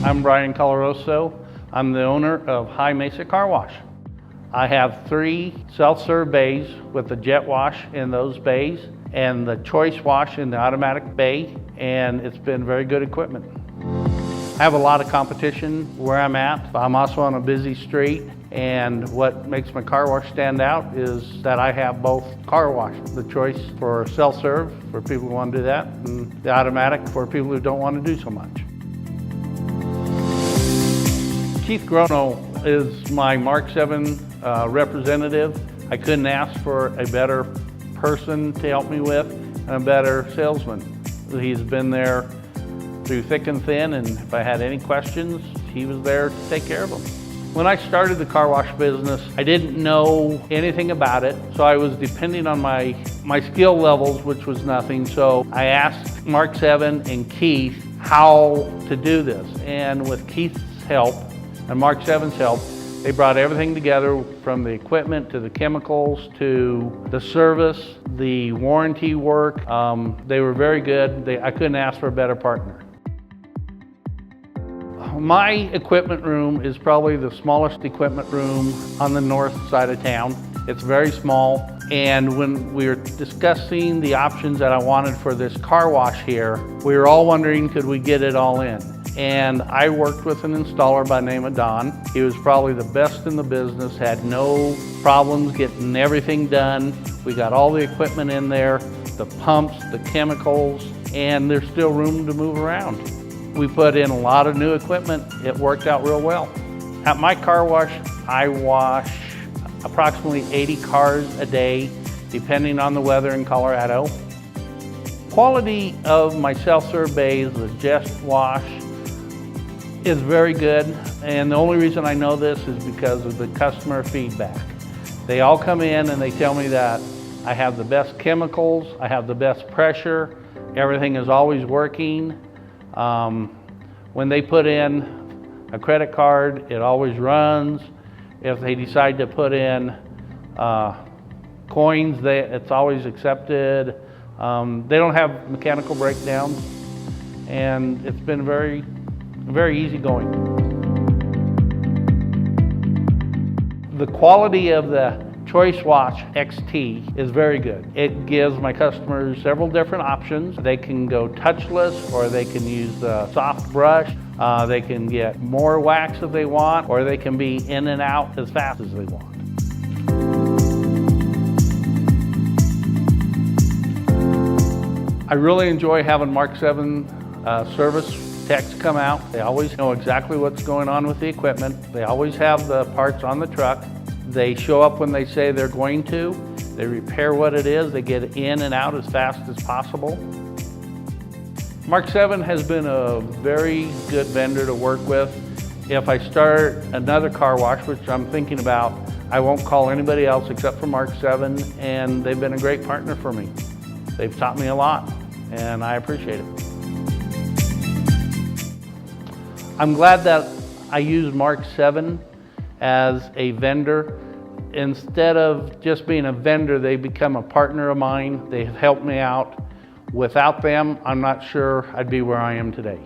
I'm Brian Colaroso. I'm the owner of High Mesa Car Wash. I have 3 self-serve bays with the JetWash in those bays and the ChoiceWash in the automatic bay, and it's been very good equipment. I have a lot of competition where I'm at. I'm also on a busy street, and what makes my car wash stand out is that I have both car wash, the choice for self-serve for people who want to do that, and the automatic for people who don't want to do so much. Keith Grono is my Mark VII representative. I couldn't ask for a better person to help me with and a better salesman. He's been there through thick and thin, and if I had any questions, he was there to take care of them. When I started the car wash business, I didn't know anything about it, so I was depending on my skill levels, which was nothing. So I asked Mark VII and Keith how to do this, and with Keith's help and Mark VII's help, they brought everything together, from the equipment to the chemicals to the service, the warranty work. They were very good. I couldn't ask for a better partner. My equipment room is probably the smallest equipment room on the north side of town. It's very small, and when we were discussing the options that I wanted for this car wash here, we were all wondering, could we get it all in? And I worked with an installer by the name of Don. He was probably the best in the business, had no problems getting everything done. We got all the equipment in there, the pumps, the chemicals, and there's still room to move around. We put in a lot of new equipment. It worked out real well. At my car wash, I wash approximately 80 cars a day, depending on the weather in Colorado. Quality of my self-serve bays, the JetWash, is very good, and the only reason I know this is because of the customer feedback. They all come in and they tell me that I have the best chemicals, I have the best pressure, everything is always working. When they put in a credit card, it always runs. If they decide to put in coins, it's always accepted. They don't have mechanical breakdowns, and it's been very easy going. The quality of the ChoiceWash XT is very good. It gives my customers several different options. They can go touchless, or they can use the soft brush. They can get more wax if they want, or they can be in and out as fast as they want. I really enjoy having Mark VII service techs come out. They always know exactly what's going on with the equipment. They always have the parts on the truck. They show up when they say they're going to. They repair what it is. They get in and out as fast as possible. Mark VII has been a very good vendor to work with. If I start another car wash, which I'm thinking about, I won't call anybody else except for Mark VII, and they've been a great partner for me. They've taught me a lot, and I appreciate it. I'm glad that I use Mark VII as a vendor. Instead of just being a vendor, they become a partner of mine. They have helped me out. Without them, I'm not sure I'd be where I am today.